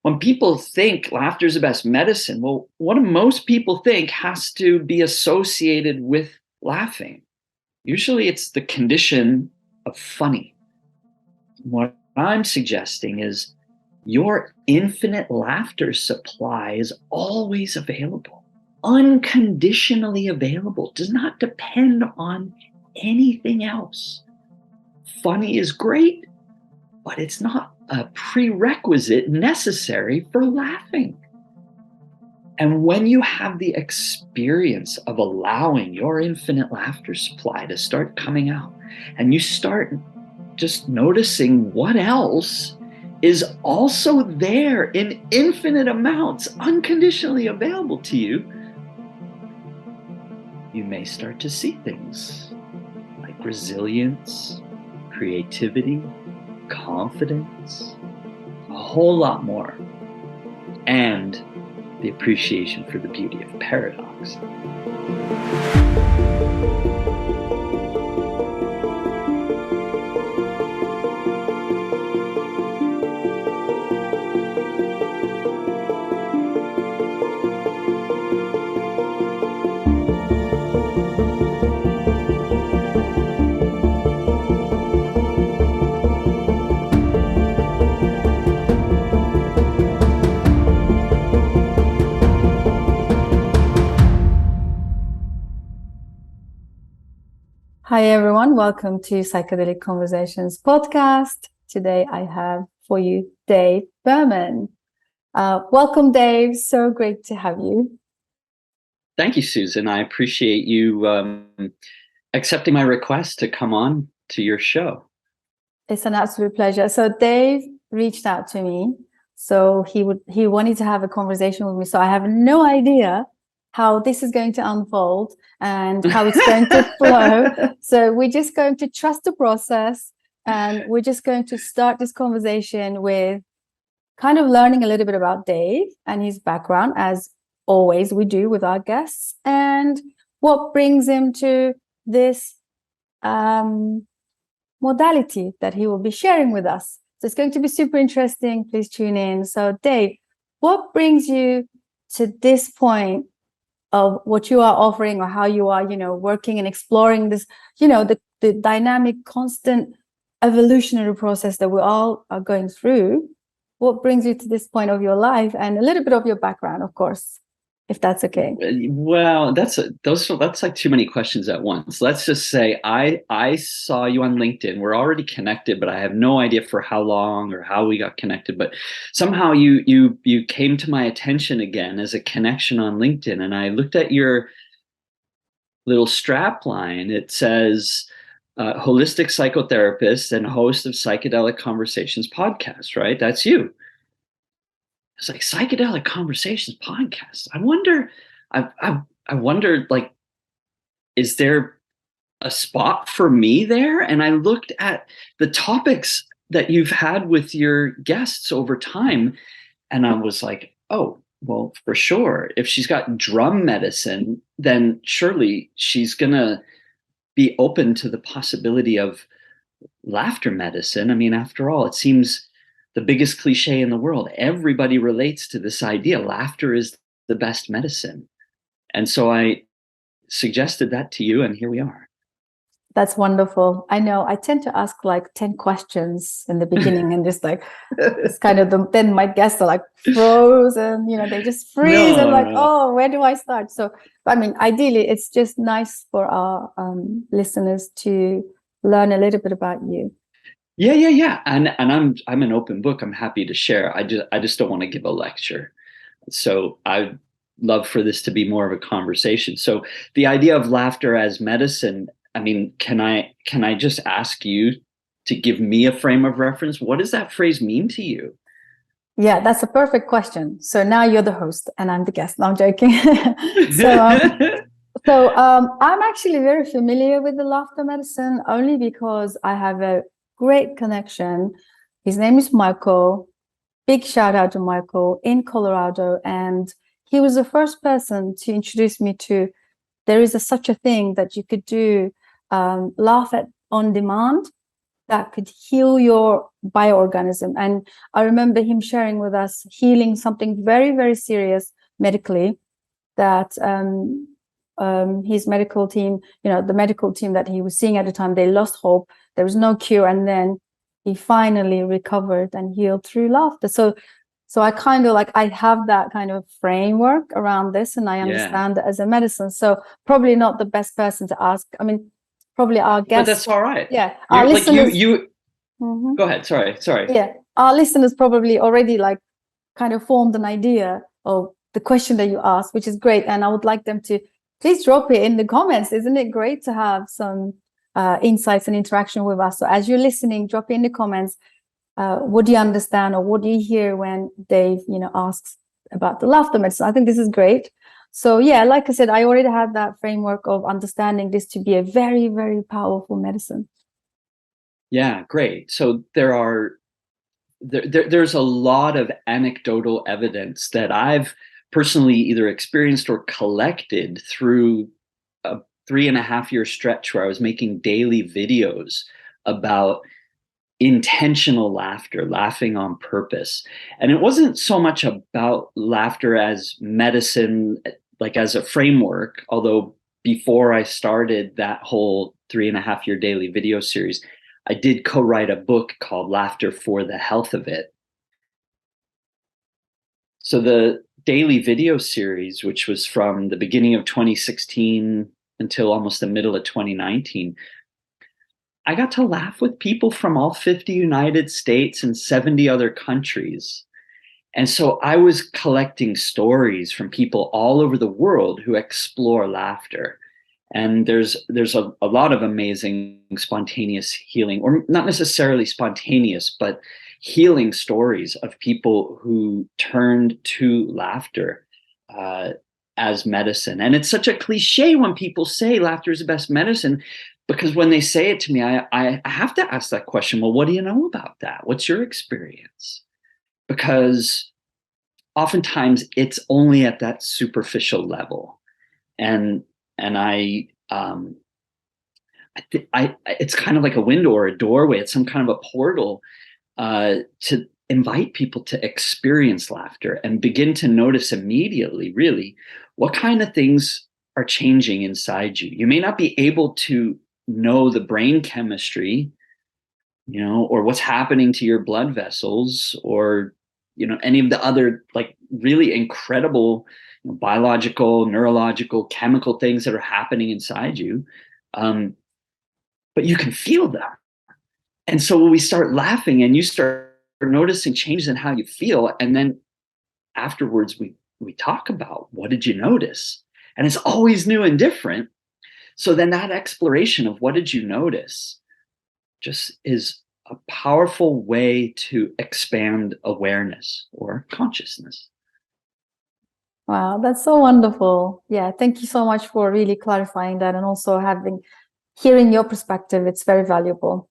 when people think laughter is the best medicine, well, what do most people think has to be associated with laughing? Usually it's the condition of funny. What I'm suggesting is your infinite laughter supply is always available, unconditionally available, does not depend on anything else. Funny is great, but it's not a prerequisite necessary for laughing. And when you have the experience of allowing your infinite laughter supply to start coming out, and you start just noticing what else is also there in infinite amounts, unconditionally available to you, you may start to see things like resilience, creativity, confidence, a whole lot more, and the appreciation for the beauty of paradox. Hi, everyone. Welcome to Psychedelic Conversations podcast. Today, I have for you Dave Berman. Welcome, Dave. So great to have you. Thank you, Susan. I appreciate you accepting my request to come on to your show. It's an absolute pleasure. So Dave reached out to me. So he wanted to have a conversation with me. So I have no idea how this is going to unfold and how it's going to flow. So we're just going to trust the process, and we're just going to start this conversation with kind of learning a little bit about Dave and his background, as always we do with our guests, and what brings him to this modality that he will be sharing with us. So it's going to be super interesting. Please tune in. So Dave, what brings you to this point of what you are offering, or how you are, working and exploring this, the dynamic, constant evolutionary process that we all are going through? What brings you to this point of your life, and a little bit of your background, of course, if that's okay? Well, that's like too many questions at once. Let's just say I saw you on LinkedIn. We're already connected, but I have no idea for how long or how we got connected. But somehow you came to my attention again as a connection on LinkedIn, and I looked at your little strap line. It says holistic psychotherapist and host of Psychedelic Conversations podcast, right? That's you. It's like Psychedelic Conversations podcast. I wonder, like, is there a spot for me there? And I looked at the topics that you've had with your guests over time, and I was like, oh, well, for sure. If she's got drum medicine, then surely she's gonna be open to the possibility of laughter medicine. I mean, after all, it seems the biggest cliche in the world. Everybody relates to this idea. Laughter is the best medicine. And so I suggested that to you, and here we are. That's wonderful. I know I tend to ask like 10 questions in the beginning, and just like, it's kind of then my guests are like frozen, they just freeze and like, oh, where do I start? So, I mean, ideally, it's just nice for our listeners to learn a little bit about you. Yeah. And I'm an open book. I'm happy to share. I just don't want to give a lecture. So I'd love for this to be more of a conversation. So the idea of laughter as medicine, I mean, can I just ask you to give me a frame of reference? What does that phrase mean to you? Yeah, that's a perfect question. So now you're the host and I'm the guest. No, I'm joking. So I'm actually very familiar with the laughter medicine, only because I have a great connection. His name is Michael. Big shout out to Michael in Colorado. And he was the first person to introduce me to, there is such a thing that you could do, laugh at on demand. that could heal your bioorganism. And I remember him sharing with us healing something very, very serious medically, that his medical team, the medical team that he was seeing at the time, they lost hope. There was no cure. And then he finally recovered and healed through laughter. So I kind of I have that kind of framework around this, and I understand it as a medicine. So probably not the best person to ask. I mean, probably our guests. But that's all right. Yeah. Our listeners, go ahead. Sorry. Yeah. Our listeners probably already kind of formed an idea of the question that you asked, which is great. And I would like them to please drop it in the comments. Isn't it great to have some insights and interaction with us? So as you're listening, drop it in the comments. What do you understand, or what do you hear when Dave, asks about the laughter medicine? I think this is great. So yeah, like I said, I already had that framework of understanding this to be a very, very powerful medicine. Yeah, great. So there's a lot of anecdotal evidence that I've personally either experienced or collected through a 3.5-year stretch where I was making daily videos about intentional laughter, laughing on purpose. And it wasn't so much about laughter as medicine, as a framework, although before I started that whole 3.5-year daily video series, I did co-write a book called Laughter for the Health of It. So the daily video series, which was from the beginning of 2016 until almost the middle of 2019, I got to laugh with people from all 50 United States and 70 other countries. And so I was collecting stories from people all over the world who explore laughter. And there's a lot of amazing spontaneous healing, or not necessarily spontaneous, but healing stories of people who turned to laughter as medicine. And it's such a cliche when people say laughter is the best medicine, because when they say it to me, I have to ask that question. Well, what do you know about that? What's your experience? Because oftentimes it's only at that superficial level. And it's kind of like a window or a doorway. It's some kind of a portal to invite people to experience laughter and begin to notice immediately, really, what kind of things are changing inside you. You may not be able to know the brain chemistry, or what's happening to your blood vessels, or, any of the other really incredible biological, neurological, chemical things that are happening inside you. But you can feel them. And so when we start laughing and you start noticing changes in how you feel, and then afterwards we talk about, what did you notice? And it's always new and different. So then that exploration of what did you notice just is a powerful way to expand awareness or consciousness. Wow, that's so wonderful. Yeah, thank you so much for really clarifying that, and also hearing your perspective. It's very valuable.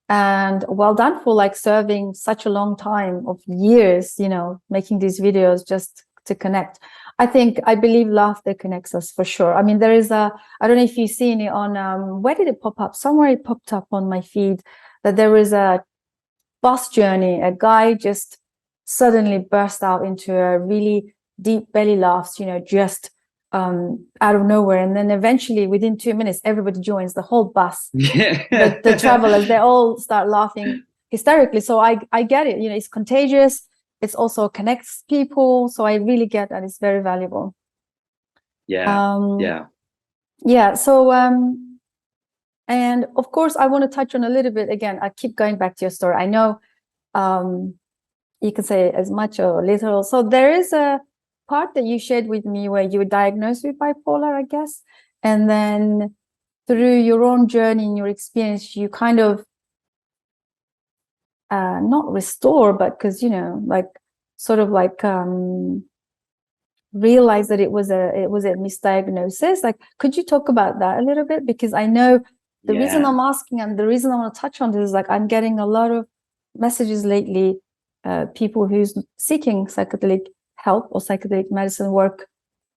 And well done for serving such a long time of years, making these videos just to connect. I believe laughter connects us for sure. I mean, there is I don't know if you've seen it on, where did it pop up? Somewhere it popped up on my feed that there was a bus journey. A guy just suddenly burst out into a really deep belly laughs, just out of nowhere. And then eventually within 2 minutes, everybody joins, the whole bus, the travelers, they all start laughing hysterically. So I get it, it's contagious. It's also connects people. So I really get that. It's very valuable. Yeah. So, and of course, I want to touch on a little bit, again, I keep going back to your story. I know you can say as much or little. So there is a part that you shared with me where you were diagnosed with bipolar, I guess. And then through your own journey and your experience, you kind of not restore, but because realize that it was a misdiagnosis. Could you talk about that a little bit? Because I know the reason I'm asking, and the reason I want to touch on this is I'm getting a lot of messages lately, people who's seeking psychedelic help or psychedelic medicine work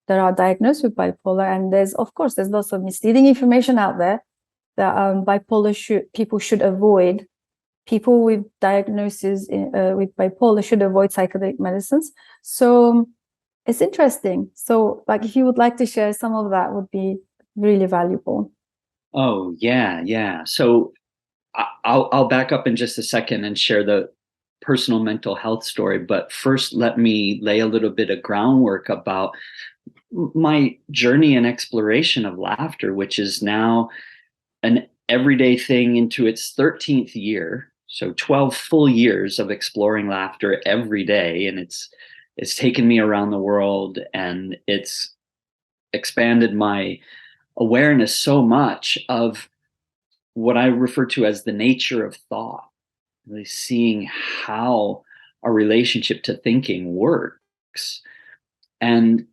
that are diagnosed with bipolar, and there's lots of misleading information out there. that people should avoid. People with diagnosis with bipolar should avoid psychedelic medicines. So it's interesting. So, like, if you would like to share some of that, would be really valuable. Oh, yeah, yeah. So I'll back up in just a second and share the personal mental health story. But first, let me lay a little bit of groundwork about my journey and exploration of laughter, which is now an everyday thing into its 13th year. So 12 full years of exploring laughter every day. And it's taken me around the world, and it's expanded my awareness so much of what I refer to as the nature of thought, really seeing how our relationship to thinking works, and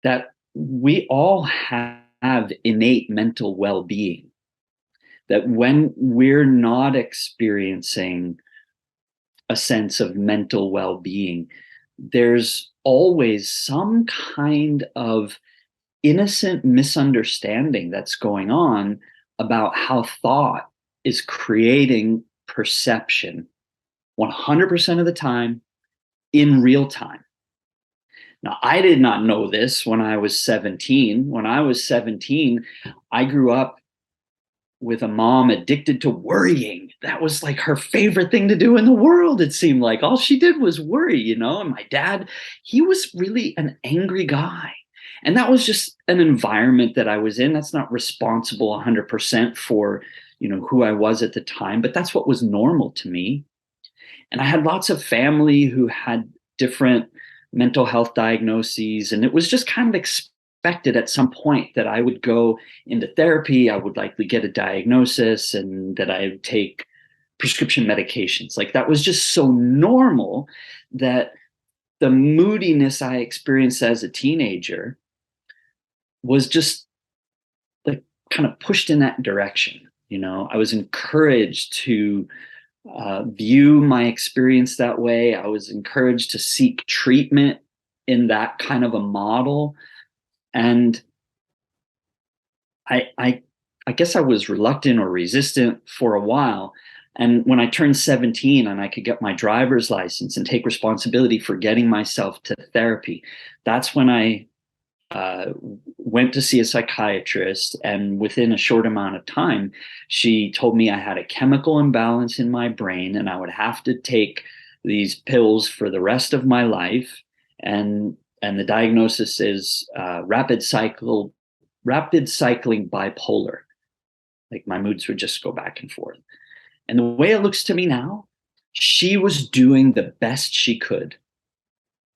that we all have innate mental well-being, that when we're not experiencing a sense of mental well-being, there's always some kind of innocent misunderstanding that's going on about how thought is creating perception 100% of the time in real time. Now, I did not know this when I was 17. When I was 17, I grew up with a mom addicted to worrying. That was like her favorite thing to do in the world. It seemed like all she did was worry, you know. And my dad, he was really an angry guy. And that was just an environment that I was in. That's not responsible 100% for, you know, who I was at the time, but that's what was normal to me. And I had lots of family who had different mental health diagnoses, and it was just kind of expected at some point that I would go into therapy, I would likely get a diagnosis, and that I would take prescription medications. Like, that was just so normal that the moodiness I experienced as a teenager was just like kind of pushed in that direction. You know, I was encouraged to view my experience that way. I was encouraged to seek treatment in that kind of a model. And I guess I was reluctant or resistant for a while. And when I turned 17 and I could get my driver's license and take responsibility for getting myself to therapy, that's when I went to see a psychiatrist. And within a short amount of time, she told me I had a chemical imbalance in my brain and I would have to take these pills for the rest of my life. And the diagnosis is rapid cycling bipolar. Like, my moods would just go back and forth. And the way it looks to me now, she was doing the best she could.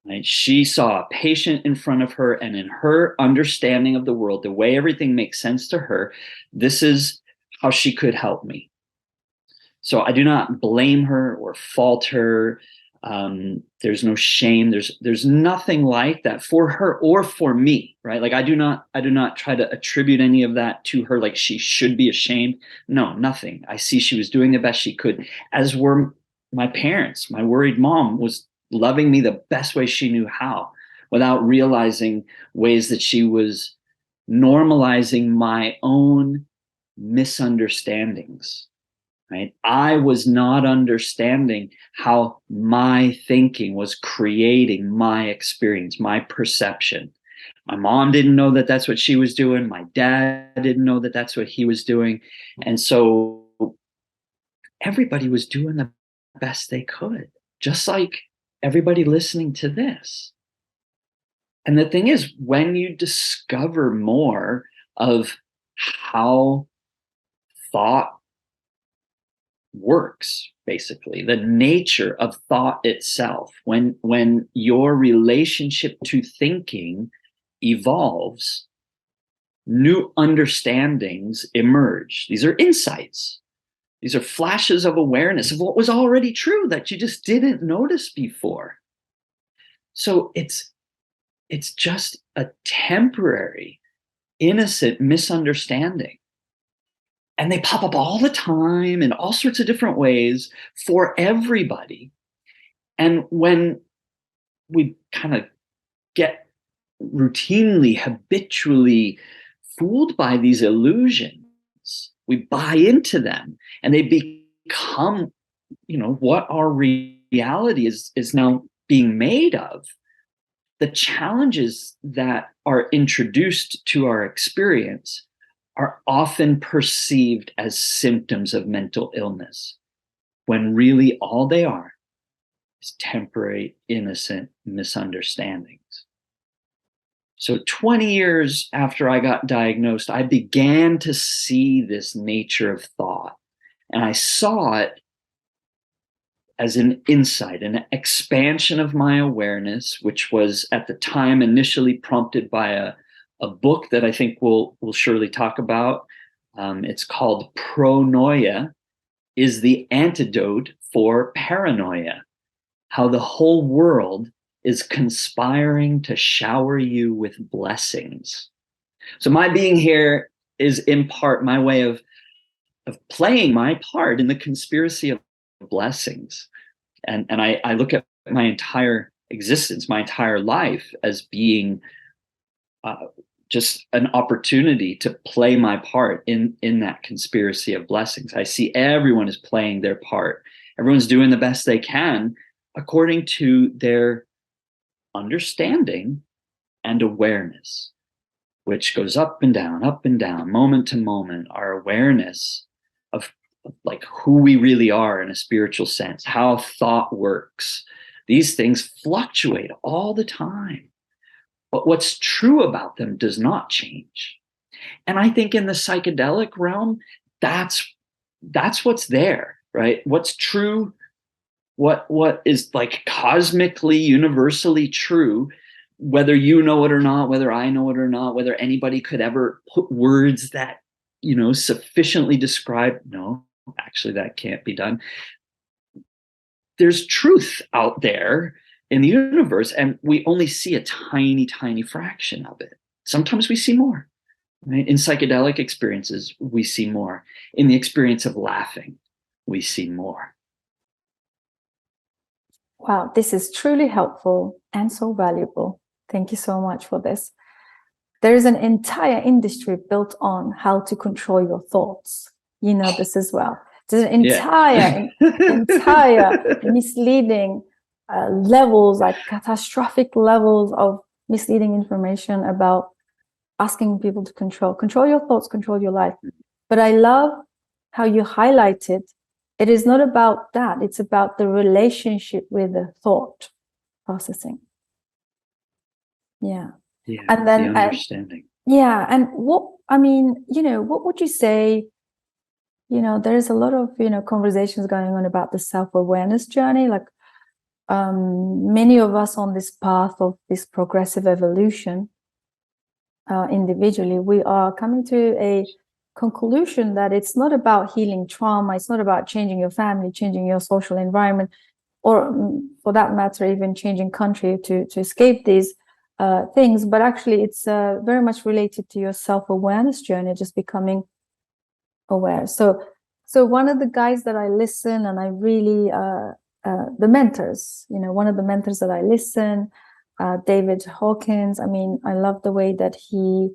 Right? She saw a patient in front of her, and in her understanding of the world, the way everything makes sense to her, this is how she could help me. So I do not blame her or fault her. There's no shame. There's nothing like that for her or for me, right? Like, I do not try to attribute any of that to her, like she should be ashamed. No, nothing. I see she was doing the best she could, as were my parents. My worried mom was loving me the best way she knew how, without realizing ways that she was normalizing my own misunderstandings. Right? I was not understanding how my thinking was creating my experience, my perception. My mom didn't know that that's what she was doing. My dad didn't know that that's what he was doing. And so everybody was doing the best they could, just like everybody listening to this. And the thing is, when you discover more of how thought works, basically the nature of thought itself, when your relationship to thinking evolves, new understandings emerge. These are insights. These are flashes of awareness of what was already true that you just didn't notice before. So it's just a temporary, innocent misunderstanding. And they pop up all the time in all sorts of different ways for everybody. And when we kind of get routinely, habitually fooled by these illusions, we buy into them, and they become, what our reality is now being made of. The challenges that are introduced to our experience are often perceived as symptoms of mental illness, when really all they are is temporary, innocent misunderstandings. So 20 years after I got diagnosed, I began to see this nature of thought, and I saw it as an insight, an expansion of my awareness, which was at the time initially prompted by a book that I think we'll surely talk about. It's called Pronoia is the Antidote for Paranoia: How the Whole World is Conspiring to Shower You with Blessings. So my being here is in part my way of playing my part in the conspiracy of blessings. And I look at my entire existence, my entire life, as being just an opportunity to play my part in that conspiracy of blessings. I see everyone is playing their part. Everyone's doing the best they can according to their understanding and awareness, which goes up and down, moment to moment. Our awareness of like who we really are in a spiritual sense, how thought works. These things fluctuate all the time, but what's true about them does not change. And I think in the psychedelic realm, that's what's there, right? What's true, what is like cosmically, universally true, whether you know it or not, whether I know it or not, whether anybody could ever put words that, sufficiently describe, no, actually that can't be done. There's truth out there in the universe, and we only see a tiny, tiny fraction of it. Sometimes we see more, right? In psychedelic experiences, we see more. In the experience of laughing, we see more. Wow, this is truly helpful and so valuable. Thank you so much for this. There is an entire industry built on how to control your thoughts. You know this as well. There's an entire misleading levels, like catastrophic levels of misleading information about asking people to control your thoughts, control your life. But I love how you highlighted it is not about that. It's about the relationship with the thought processing. Yeah. Yeah. And then the understanding. And what would you say? There's a lot of conversations going on about the self-awareness journey. Like many of us on this path of this progressive evolution, individually, we are coming to a conclusion that it's not about healing trauma. It's not about changing your family, changing your social environment, or for that matter, even changing country to escape these things. But actually, it's very much related to your self-awareness journey, just becoming aware. So one of the guys that I listen, and I really the mentors, one of the mentors that I listen, David Hawkins. I mean, I love the way that he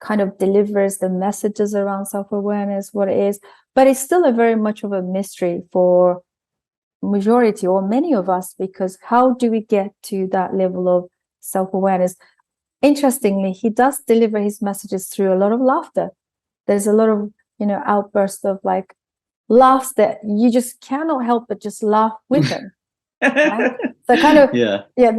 kind of delivers the messages around self-awareness, what it is, but it's still a very much of a mystery for majority or many of us, because how do we get to that level of self-awareness? Interestingly, he does deliver his messages through a lot of laughter. There's a lot of outbursts of like laughs that you just cannot help but just laugh with them. Right? So kind of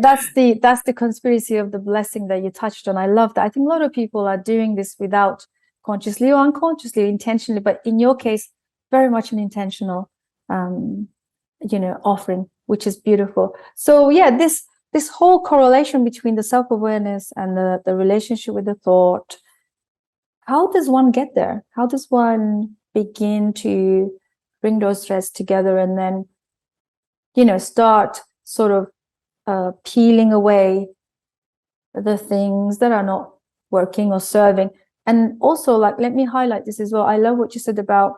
that's the conspiracy of the blessing that you touched on. I love that. I think a lot of people are doing this without consciously or unconsciously, intentionally, but in your case, very much an intentional offering, which is beautiful. So this whole correlation between the self-awareness and the relationship with the thought, how does one get there? How does one begin to bring those threads together and then start sort of peeling away the things that are not working or serving? And also, like, let me highlight this as well. I love what you said about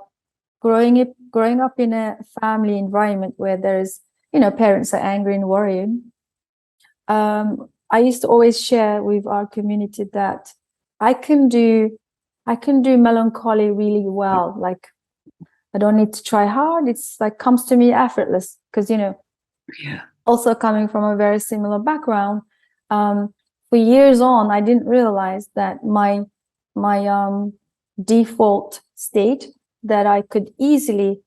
growing up in a family environment where there's parents are angry and worrying. I used to always share with our community that I can do I can do melancholy really well. Like, I don't need to try hard. It's like comes to me effortless because, Yeah. also coming from a very similar background, for years on, I didn't realize that my default state, that I could easily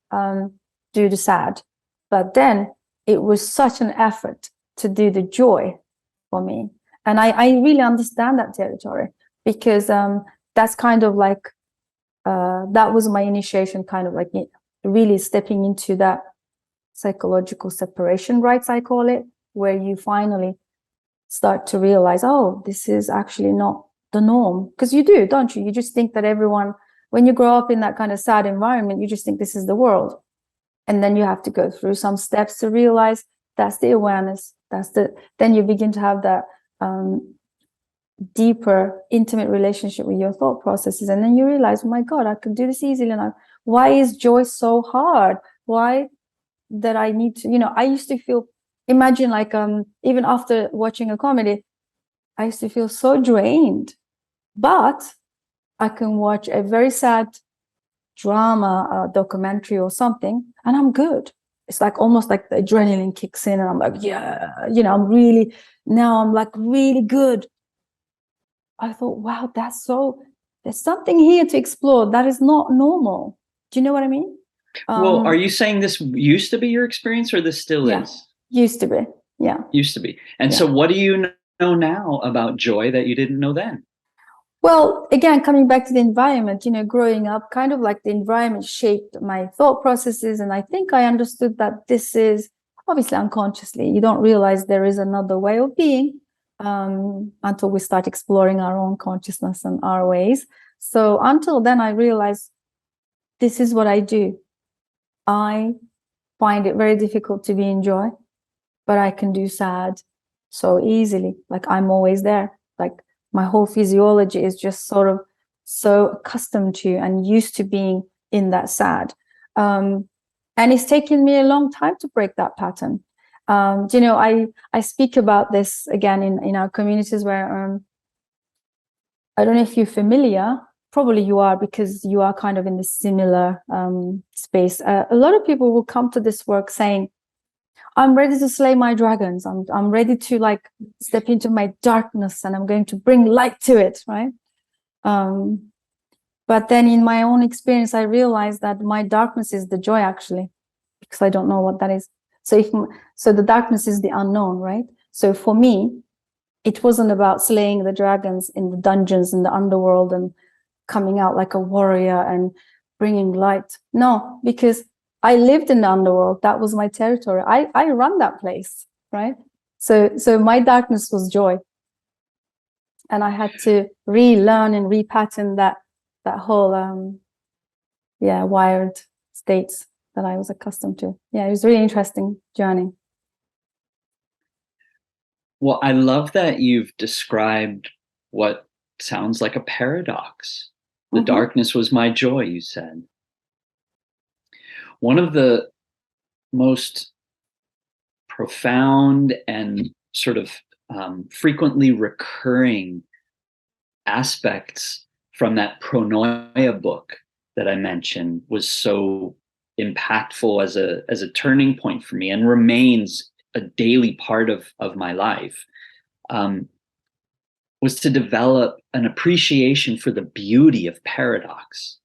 do the sad, but then it was such an effort to do the joy for me. And I really understand that territory, because that's kind of like that was my initiation, kind of like really stepping into that psychological separation rites, I call it, where you finally start to realize, oh, this is actually not the norm. Because you do, don't you? You just think that everyone, when you grow up in that kind of sad environment, you just think this is the world. And then you have to go through some steps to realize that's the awareness. Then you begin to have that deeper, intimate relationship with your thought processes. And then you realize, oh my God, I can do this easily. And why is joy so hard? Why that I need to, I used to feel, imagine like even after watching a comedy, I used to feel so drained. But I can watch a very sad drama, documentary or something, and I'm good. It's like almost like the adrenaline kicks in and I'm like, yeah, I'm like really good. I thought, wow, there's something here to explore that is not normal. Do you know what I mean? Well, are you saying this used to be your experience, or this still is? Used to be. Yeah. Used to be. And so what do you know now about joy that you didn't know then? Well, again, coming back to the environment, growing up, kind of like the environment shaped my thought processes. And I think I understood that this is obviously unconsciously. You don't realize there is another way of being until we start exploring our own consciousness and our ways. So until then, I realized this is what I do. I find it very difficult to be in joy, but I can do sad so easily. Like I'm always there. Like my whole physiology is just sort of so accustomed to and used to being in that sad. And it's taken me a long time to break that pattern. I speak about this again in our communities where I don't know if you're familiar. Probably you are, because you are kind of in the similar space. A lot of people will come to this work saying, I'm ready to slay my dragons. I'm ready to like step into my darkness and I'm going to bring light to it, right? But then in my own experience, I realized that my darkness is the joy, actually, because I don't know what that is. So the darkness is the unknown, right? So for me, it wasn't about slaying the dragons in the dungeons in the underworld and coming out like a warrior and bringing light. No, because I lived in the underworld. That was my territory. I run that place, right? So my darkness was joy. And I had to relearn and repattern that whole wired states that I was accustomed to. Yeah, it was a really interesting journey. Well, I love that you've described what sounds like a paradox. The darkness was my joy, you said. One of the most profound and sort of frequently recurring aspects from that pronoia book that I mentioned was so impactful as a turning point for me, and remains a daily part of my life, was to develop an appreciation for the beauty of paradox.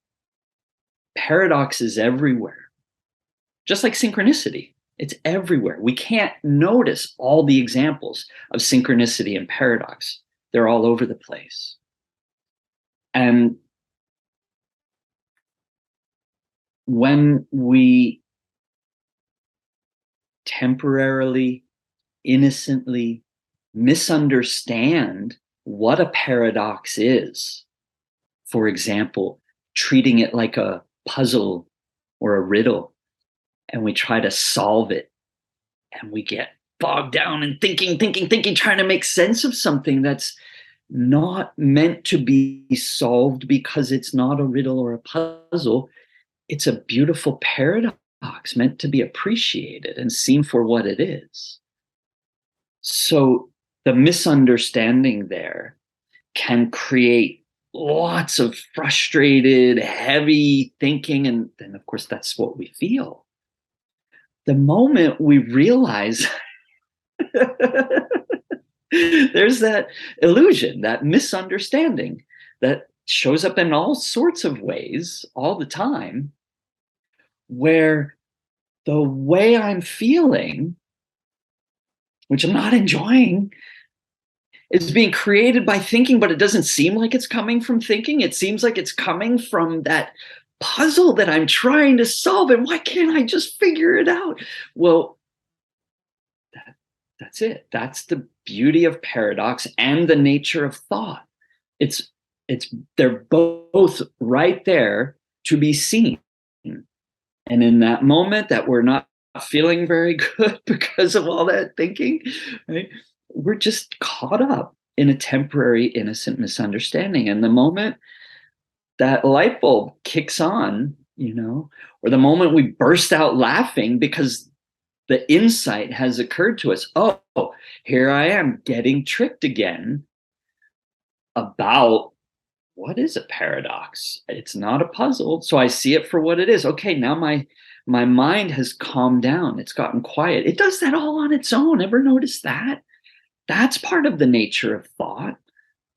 Paradox is everywhere, just like synchronicity. It's everywhere. We can't notice all the examples of synchronicity and paradox. They're all over the place. And when we temporarily, innocently misunderstand what a paradox is, for example, treating it like a puzzle or a riddle, and we try to solve it, and we get bogged down in thinking, trying to make sense of something that's not meant to be solved because it's not a riddle or a puzzle. It's a beautiful paradox meant to be appreciated and seen for what it is. So the misunderstanding there can create lots of frustrated, heavy thinking, and then of course that's what we feel. The moment we realize there's that illusion, that misunderstanding that shows up in all sorts of ways all the time, where the way I'm feeling, which I'm not enjoying, is being created by thinking, but it doesn't seem like it's coming from thinking. It seems like it's coming from that puzzle that I'm trying to solve. And why can't I just figure it out? Well, that's it. That's the beauty of paradox and the nature of thought. It's they're both right there to be seen. And in that moment that we're not feeling very good because of all that thinking, right? We're just caught up in a temporary innocent misunderstanding. And the moment that light bulb kicks on, or the moment we burst out laughing because the insight has occurred to us, oh, here I am getting tricked again about what is a paradox. It's not a puzzle. So I see it for what it is. Okay, now my mind has calmed down. It's gotten quiet. It does that all on its own. Ever notice that? That's part of the nature of thought.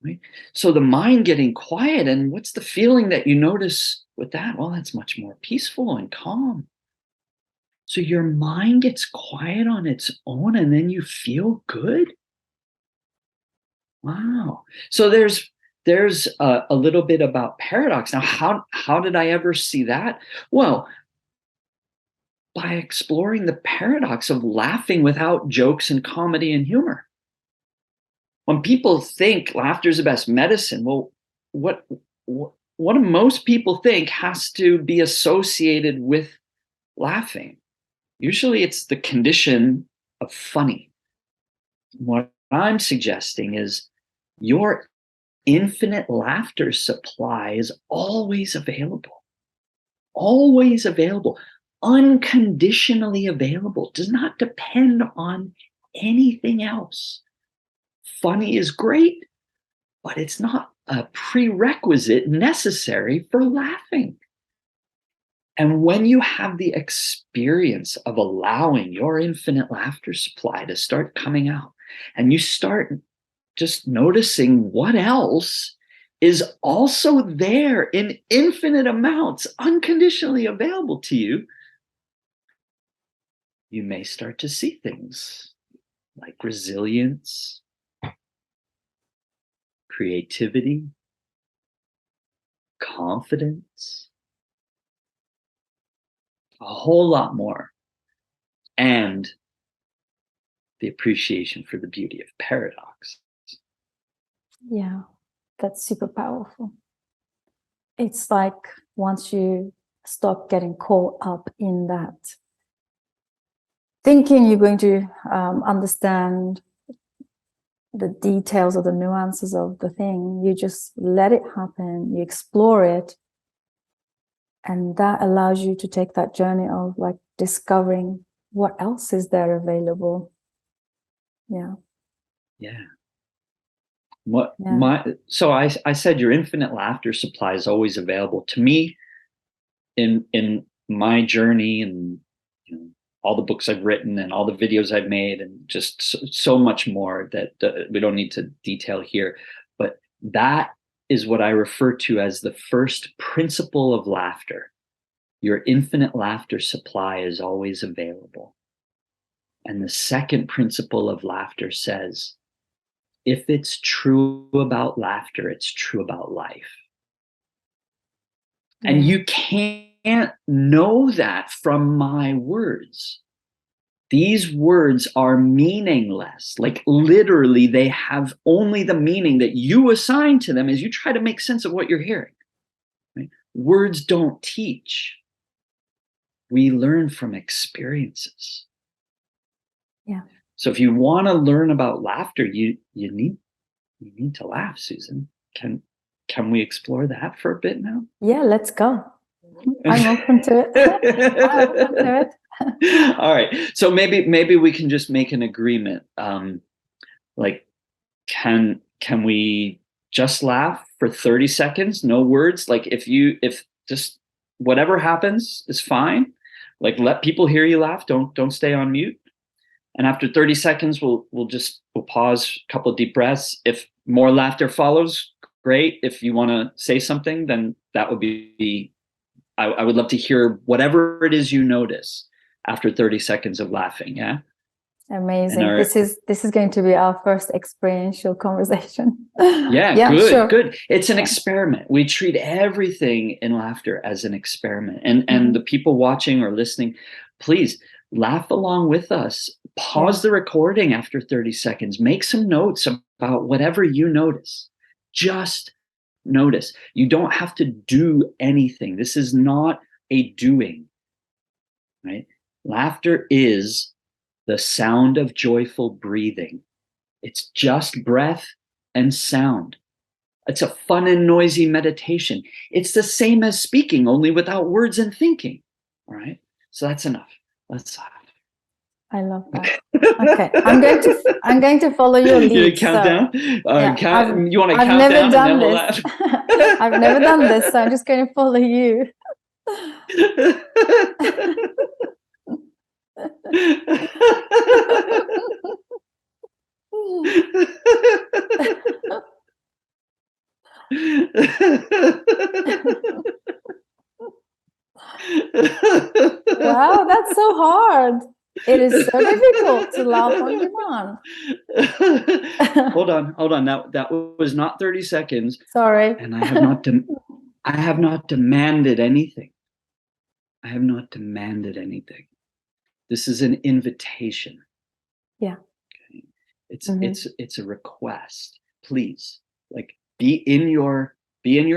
Right? So the mind getting quiet, and what's the feeling that you notice with that? Well, that's much more peaceful and calm. So your mind gets quiet on its own, and then you feel good. Wow. So there's a little bit about paradox. Now, how did I ever see that? Well, by exploring the paradox of laughing without jokes and comedy and humor. When people think laughter's the best medicine, well, what do most people think has to be associated with laughing? Usually it's the condition of funny. What I'm suggesting is your infinite laughter supply is always available, unconditionally available, does not depend on anything else. Funny is great, but it's not a prerequisite necessary for laughing. And when you have the experience of allowing your infinite laughter supply to start coming out, and you start just noticing what else is also there in infinite amounts, unconditionally available to you, you may start to see things like resilience, creativity, confidence, a whole lot more, and the appreciation for the beauty of paradox. Yeah, that's super powerful. It's like once you stop getting caught up in that thinking you're going to understand the details or the nuances of the thing, you just let it happen, you explore it, and that allows you to take that journey of like discovering what else is there available. Yeah. So I said your infinite laughter supply is always available to me. In my journey, and all the books I've written and all the videos I've made, and just so much more that we don't need to detail here, but that is what I refer to as the first principle of laughter. Your infinite laughter supply is always available. And the second principle of laughter says, if it's true about laughter, it's true about life. And you can't know that from my words. These words are meaningless. Like literally, they have only the meaning that you assign to them as you try to make sense of what you're hearing. Right? Words don't teach. We learn from experiences. Yeah. So if you want to learn about laughter, you need to laugh, Susan. Can we explore that for a bit now? Yeah, let's go. I'm open to it. I'm open to it. All right. So maybe we can just make an agreement. Like, can we just laugh for 30 seconds, no words. Like if just whatever happens is fine. Like let people hear you laugh. Don't stay on mute. And after 30 seconds, we'll pause, a couple of deep breaths. If more laughter follows, great. If you want to say something, then that would be, I would love to hear whatever it is you notice after 30 seconds of laughing. Yeah. Amazing. This is going to be our first experiential conversation. Yeah, good, sure. good. It's an experiment. We treat everything in laughter as an experiment. And the people watching or listening, please laugh along with us. Pause the recording after 30 seconds. Make some notes about whatever you notice. Just notice. You don't have to do anything. This is not a doing, right? Laughter is the sound of joyful breathing. It's just breath and sound. It's a fun and noisy meditation. It's the same as speaking, only without words and thinking. All right. So that's enough. Let's laugh. I love that. Okay, I'm going to follow your lead. You count down? You want to count never down done and then we'll this. laugh? I've never done this, so I'm just going to follow you. Wow, that's so hard. It is so difficult to laugh on demand. Hold on. That was not 30 seconds. Sorry. And I have not demanded anything. I have not demanded anything. This is an invitation. Yeah. Okay. It's a request. Please, like be in your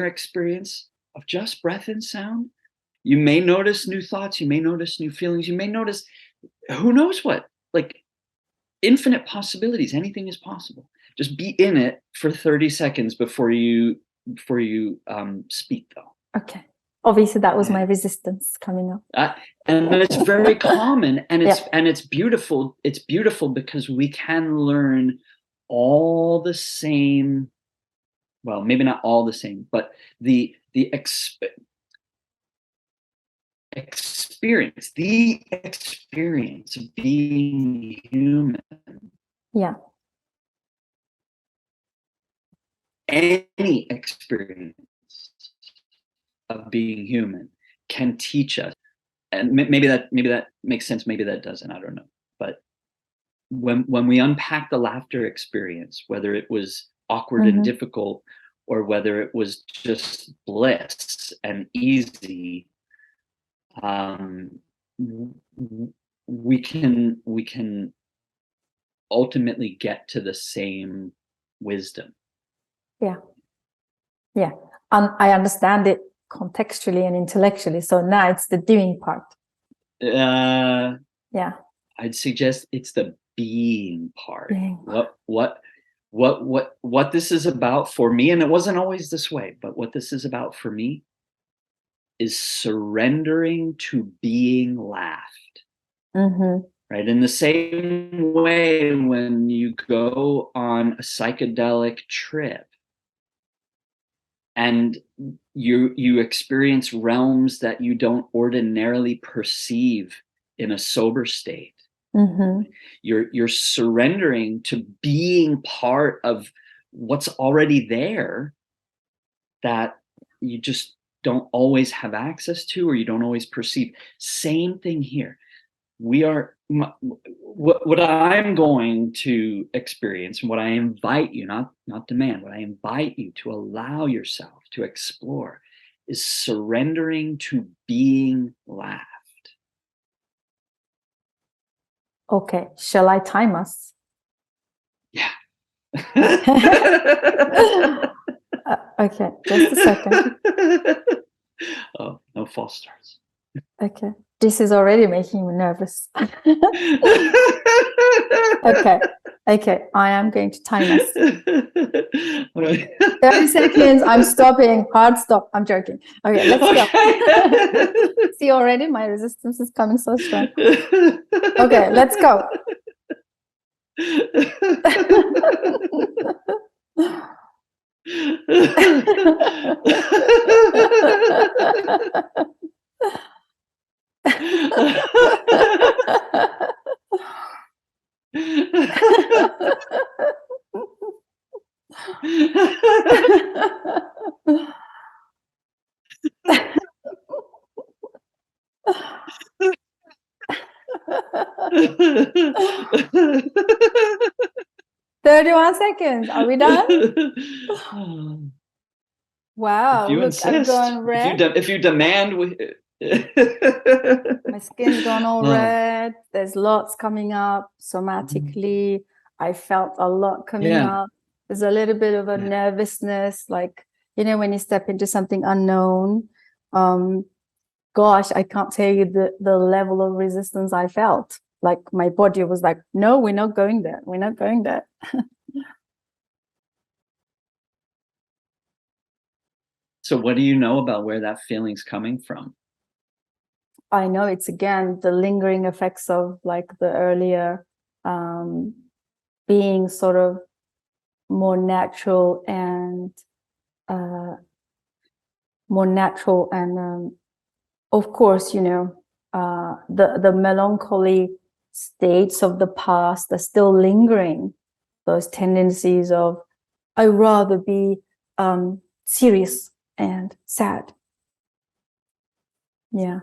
experience of just breath and sound. You may notice new thoughts, you may notice new feelings, you may notice who knows what, like infinite possibilities. Anything is possible. Just be in it for 30 seconds before you speak, though. Okay. Obviously, that was my resistance coming up. And it's very common, and it's beautiful. It's beautiful because we can learn all the same. Well, maybe not all the same, but the experience of being human. Yeah. Any experience of being human can teach us, and maybe that makes sense, maybe that doesn't, I don't know. But when we unpack the laughter experience, whether it was awkward and difficult or whether it was just bliss and easy, we can ultimately get to the same wisdom. Yeah. I understand it contextually and intellectually. So now it's the doing part. I'd suggest it's the being part. What this is about for me, and it wasn't always this way, but what this is about for me is surrendering to being laughed. Right? In the same way, when you go on a psychedelic trip and you experience realms that you don't ordinarily perceive in a sober state, you're surrendering to being part of what's already there that you just don't always have access to, or you don't always perceive. Same thing here. What I'm going to experience, and what I invite you, not demand, what I invite you to allow yourself to explore is surrendering to being laughed. Okay, shall I time us? Yeah. Okay, just a second. Oh, no false starts. Okay, this is already making me nervous. Okay, I am going to time us. 30 seconds, I'm stopping, hard stop. I'm joking. Okay, let's go. See, already my resistance is coming so strong. Okay, let's go. 31 seconds. Are we done? Wow, If you look, I've insist, gone red. if you demand, My skin's gone all red. There's lots coming up somatically. I felt a lot coming up. There's a little bit of a nervousness, like, you know, when you step into something unknown. Gosh, I can't tell you the level of resistance I felt. Like my body was like, no, we're not going there. We're not going there. So what do you know about where that feeling's coming from? I know it's, again, the lingering effects of like the earlier being sort of more natural and of course, you know, the melancholy states of the past are still lingering. Those tendencies of, I rather be serious and sad. Yeah.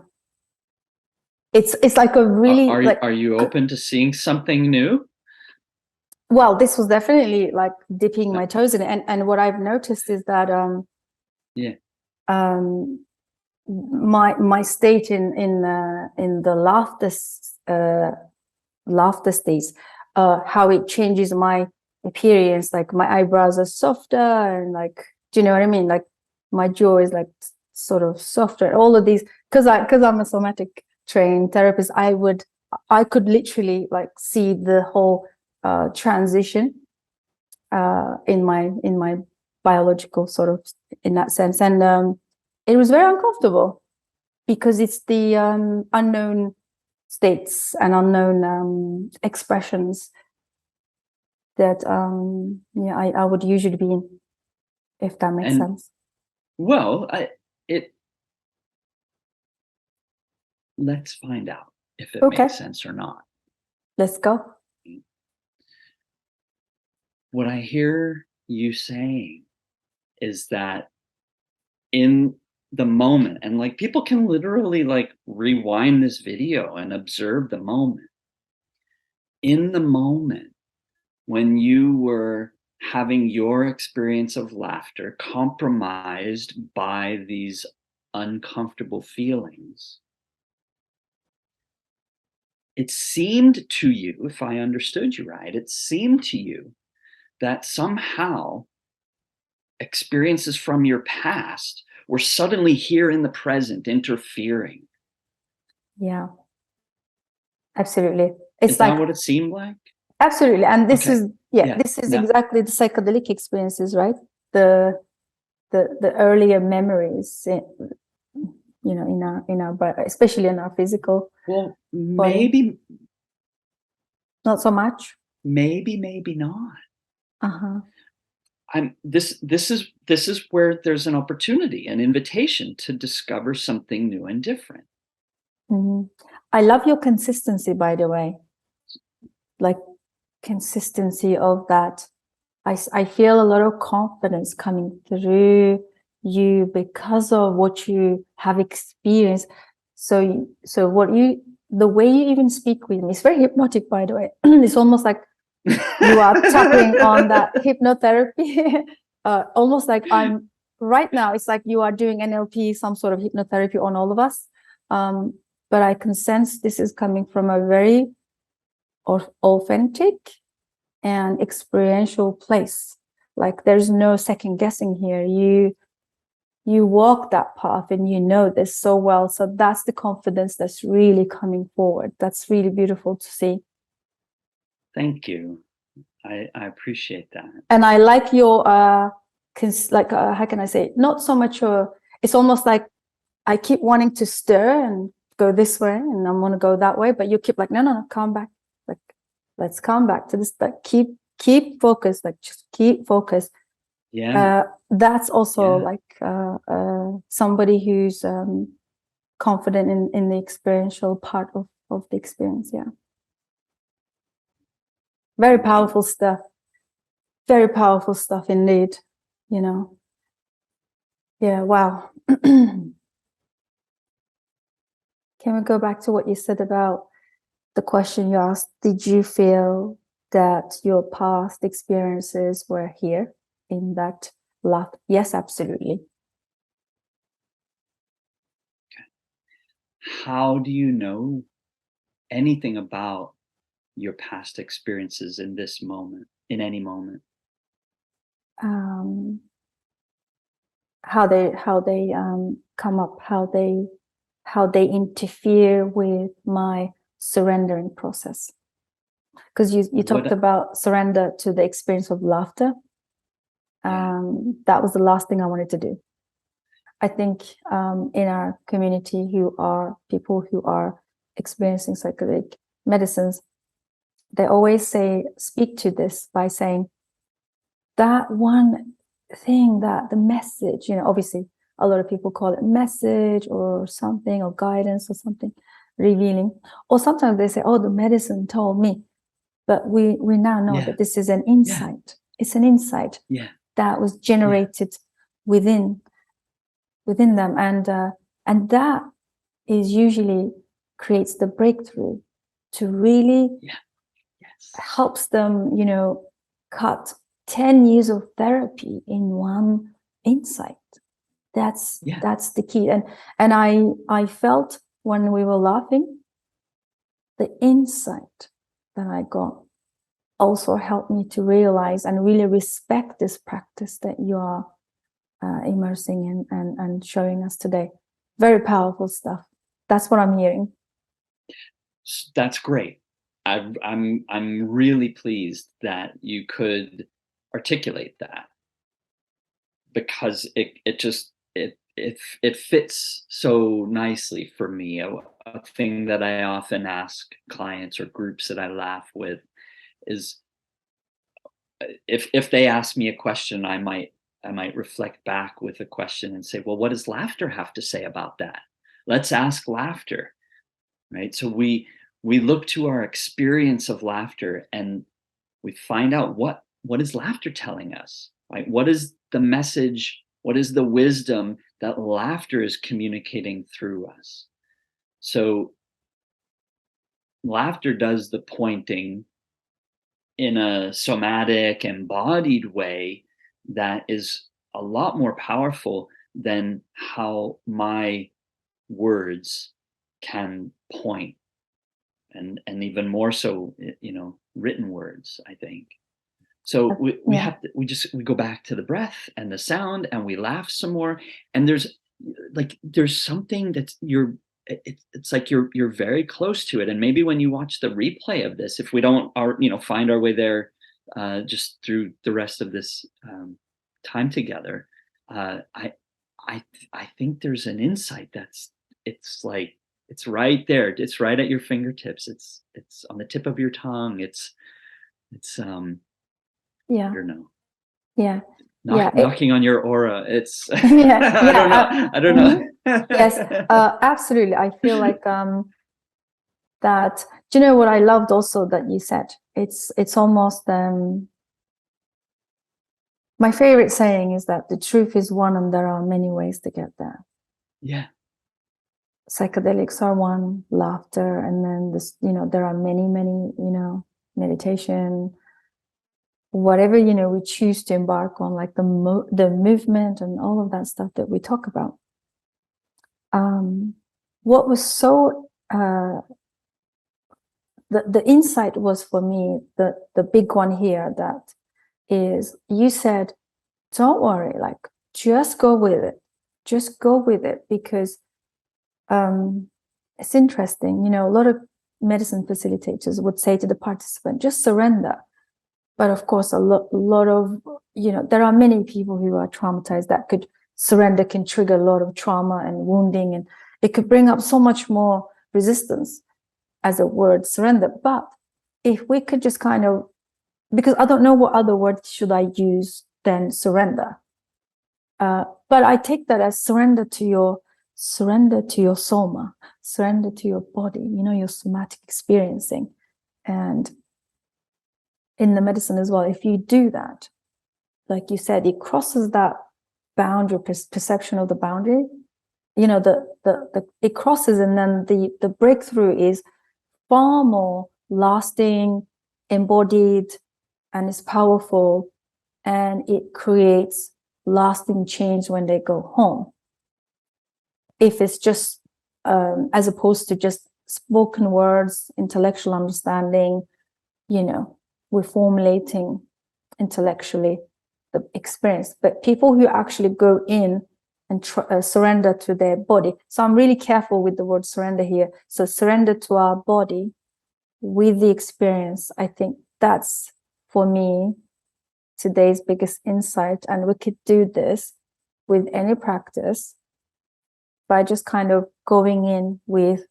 It's like a really are you open to seeing something new? Well, this was definitely like dipping my toes in it, and what I've noticed is that my state in the laughter states, how it changes my appearance. Like my eyebrows are softer, and like, do you know what I mean? Like my jaw is like sort of softer. All of these, because I'm a somatic trained therapist, I could literally like see the whole transition in my biological sort of, in that sense, and it was very uncomfortable because it's the unknown states and unknown expressions that I would usually be in, if that makes sense. Well, let's find out if it makes sense or not. Let's go. What I hear you saying is that in the moment, and like people can literally like rewind this video and observe the moment. In the moment when you were having your experience of laughter compromised by these uncomfortable feelings, it seemed to you, if I understood you right, it seemed to you that somehow experiences from your past were suddenly here in the present, interfering. Yeah, absolutely. Is that what it seemed like? Absolutely. And this is exactly the psychedelic experiences, right? The earlier memories, you know, in our especially in our physical. Well, maybe body. Not so much. Maybe not. This is where there's an opportunity, an invitation to discover something new and different. I love your consistency, by the way. Like consistency of that. I feel a lot of confidence coming through you because of what you have experienced. So the way you even speak with me, it's very hypnotic, by the way. It's almost like you are tapping on that hypnotherapy, almost like I'm right now. It's like you are doing NLP, some sort of hypnotherapy on all of us. But I can sense this is coming from a very authentic and experiential place. Like there's no second guessing here. You walk that path and you know this so well. So that's the confidence that's really coming forward. That's really beautiful to see. Thank you. I appreciate that. And I like your how can I say, not so much it's almost like I keep wanting to stir and go this way and I'm going to go that way, but you keep like, no, calm back. Like, let's come back to this, like keep focused, like just keep focused. That's also like somebody who's confident in the experiential part of the experience. Very powerful stuff. Very powerful stuff indeed, you know. Yeah, wow. Can we go back to what you said about the question you asked? Did you feel that your past experiences were here in that life? Yes, absolutely. How do you know anything about your past experiences in this moment, in any moment? How they come up, how they interfere with my surrendering process. Because you talked about surrender to the experience of laughter. That was the last thing I wanted to do. I think in our community, who are people who are experiencing psychedelic medicines, they always speak to this by saying that one thing, that the message, you know, obviously a lot of people call it message or something, or guidance or something, revealing, or sometimes they say, oh, the medicine told me. But we now know that this is an insight. It's an insight that was generated within them, and that is usually creates the breakthrough to really helps them, you know, cut 10 years of therapy in one insight. That's the key. And I felt when we were laughing, the insight that I got also helped me to realize and really respect this practice that you are immersing in and showing us today. Very powerful stuff. That's what I'm hearing. That's great. I'm really pleased that you could articulate that, because it fits so nicely for me. A thing that I often ask clients or groups that I laugh with is, if they ask me a question, I might reflect back with a question and say, well, what does laughter have to say about that? Let's ask laughter, right? So we look to our experience of laughter and we find out what is laughter telling us, right? What is the message? What is the wisdom that laughter is communicating through us? So laughter does the pointing in a somatic, embodied way that is a lot more powerful than how my words can point, and even more so, you know, written words, I think. So we go back to the breath and the sound, and we laugh some more, and there's something that's it's like you're very close to it. And maybe when you watch the replay of this, if we don't find our way there just through the rest of this time together, I think there's an insight it's like it's right there. It's right at your fingertips. It's on the tip of your tongue. It's I don't know. Knocking on your aura. It's I don't know. Yes, absolutely. I feel like that. Do you know what I loved also that you said? It's almost my favorite saying is that the truth is one, and there are many ways to get there. Yeah. Psychedelics are one, laughter, and then this, you know, there are many, you know, meditation, whatever, you know, we choose to embark on, like the movement and all of that stuff that we talk about. What was so the insight was for me, the big one here, that is, you said, don't worry, like just go with it, because it's interesting, you know, a lot of medicine facilitators would say to the participant, just surrender. But of course, a lot of, you know, there are many people who are traumatized that surrender can trigger a lot of trauma and wounding, and it could bring up so much more resistance as a word, surrender. But if we could just kind of, because I don't know what other word should I use than surrender. But I take that as surrender to your soma, surrender to your body, you know, your somatic experiencing. And in the medicine as well, if you do that, like you said, it crosses that boundary, perception of the boundary. You know, it crosses, and then the breakthrough is far more lasting, embodied, and it's powerful, and it creates lasting change when they go home. If it's just as opposed to just spoken words, intellectual understanding, you know, we're formulating intellectually the experience. But people who actually go in and surrender to their body. So I'm really careful with the word surrender here. So surrender to our body with the experience. I think that's, for me, today's biggest insight. And we could do this with any practice by just kind of going in with,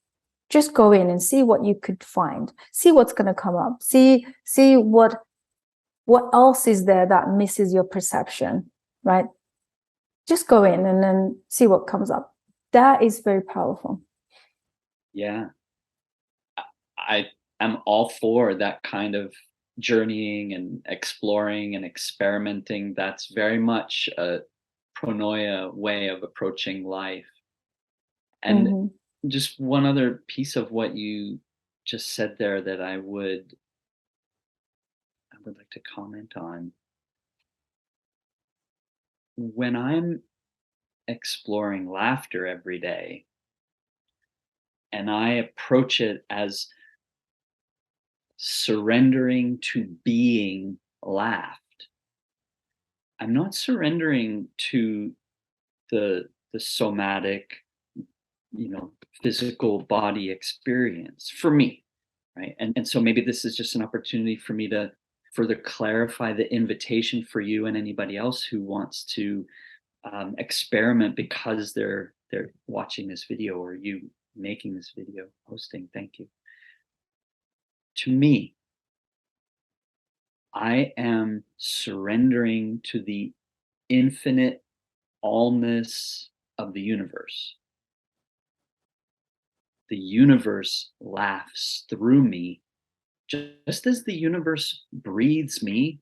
just go in and see what you could find, see what's going to come up, see what else is there that misses your perception, right? Just go in and then see what comes up. That is very powerful. Yeah. I am all for that kind of journeying and exploring and experimenting. That's very much a pronoia way of approaching life. And just one other piece of what you just said there that I would like to comment on. When I'm exploring laughter every day, and I approach it as surrendering to being laughed, I'm not surrendering to the somatic, you know, physical body experience for me, right? And so maybe this is just an opportunity for me to further clarify the invitation for you and anybody else who wants to experiment because they're watching this video, or you making this video, hosting. Thank you. To me, I am surrendering to the infinite allness of the universe. The universe laughs through me, just as the universe breathes me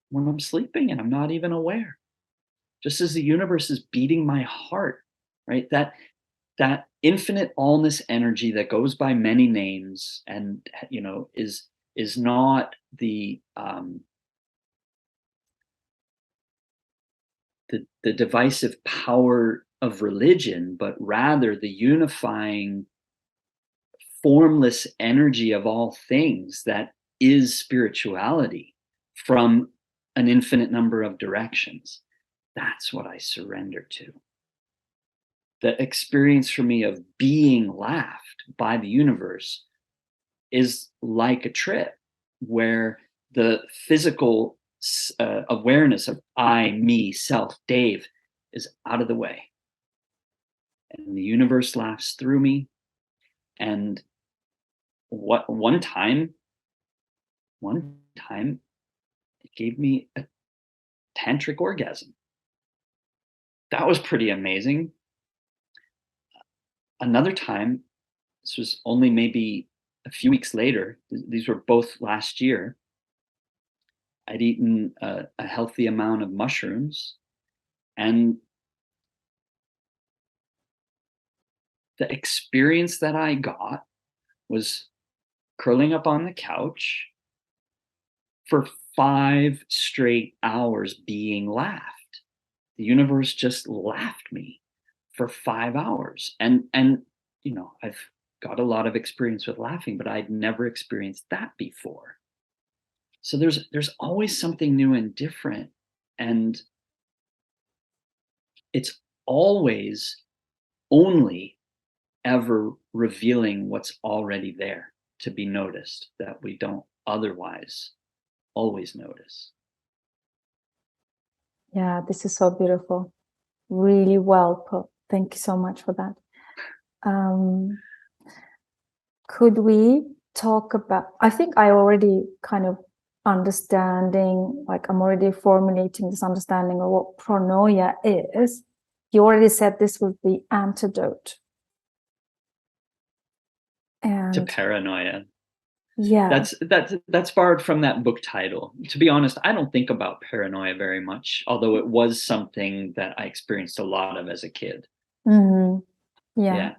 when I'm sleeping and I'm not even aware. Just as the universe is beating my heart, right? That infinite allness energy that goes by many names, and you know, is not the divisive power of religion, but rather the unifying formless energy of all things that is spirituality from an infinite number of directions. That's what I surrender to. The experience for me of being laughed by the universe is like a trip where the physical awareness of I, me, self, Dave is out of the way. And the universe laughs through me. And one time it gave me a tantric orgasm. That was pretty amazing. Another time, this was only maybe a few weeks later, these were both last year, I'd eaten a healthy amount of mushrooms, and the experience that I got was curling up on the couch for 5 straight hours being laughed. The universe just laughed me for 5 hours. And you know, I've got a lot of experience with laughing, but I'd never experienced that before. So there's always something new and different, and it's always only ever revealing what's already there to be noticed that we don't otherwise always notice. Yeah, this is so beautiful. Really well put. Thank you so much for that. Could we talk about, I think I already kind of understanding, like I'm already formulating this understanding of what pronoia is. You already said this was the antidote. And to paranoia. Yeah. That's borrowed from that book title. To be honest, I don't think about paranoia very much, although it was something that I experienced a lot of as a kid. Hmm. Yeah. Yeah.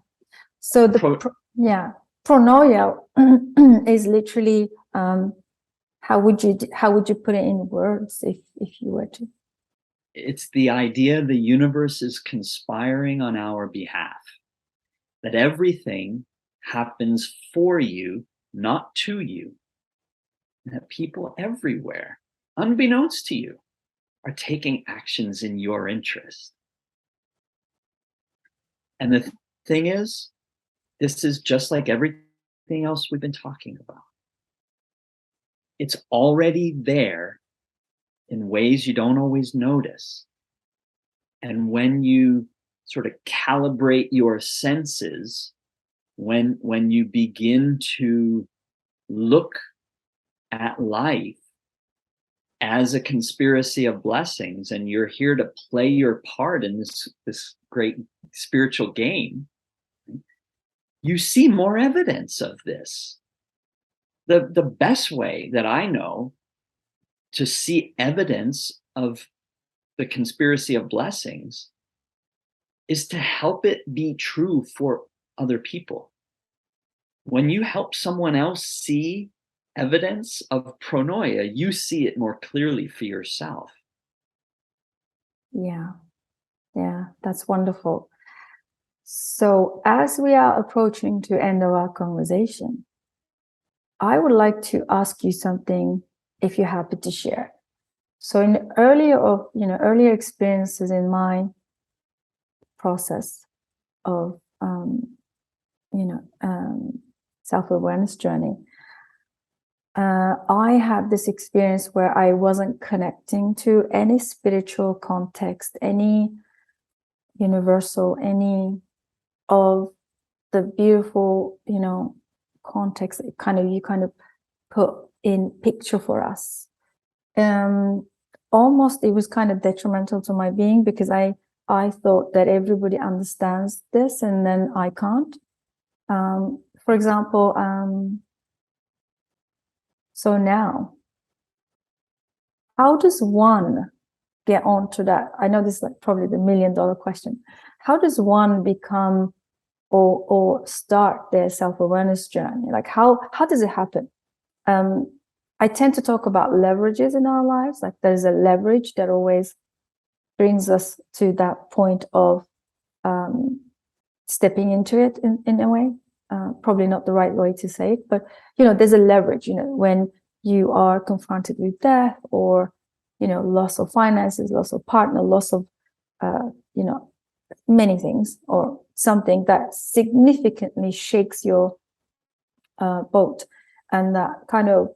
So Pro- yeah, pronoia is literally, how would you put it in words if you were to? it's the idea the universe is conspiring on our behalf, that everything happens for you, not to you, and that people everywhere, unbeknownst to you, are taking actions in your interest. And the thing is, this is just like everything else we've been talking about. It's already there in ways you don't always notice. And when you sort of calibrate your senses, when you begin to look at life as a conspiracy of blessings, and you're here to play your part in this great spiritual game, you see more evidence of this. The best way that I know to see evidence of the conspiracy of blessings is to help it be true for other people. When you help someone else see evidence of pronoia, you see it more clearly for yourself. Yeah. Yeah, that's wonderful. So as we are approaching to end of our conversation, I would like to ask you something if you're happy to share. So in earlier experiences in my process of self-awareness journey, I had this experience where I wasn't connecting to any spiritual context, any universal, any of the beautiful, context that you put in picture for us. Almost it was kind of detrimental to my being, because I thought that everybody understands this and then I can't. For example, so now, how does one get onto that? I know this is like probably the $1,000,000 question. How does one become or start their self-awareness journey? Like how does it happen? I tend to talk about leverages in our lives. Like there's a leverage that always brings us to that point of stepping into it in a way. Probably not the right way to say it, but there's a leverage. When you are confronted with death, or loss of finances, loss of partner, loss of many things, or something that significantly shakes your boat, and that kind of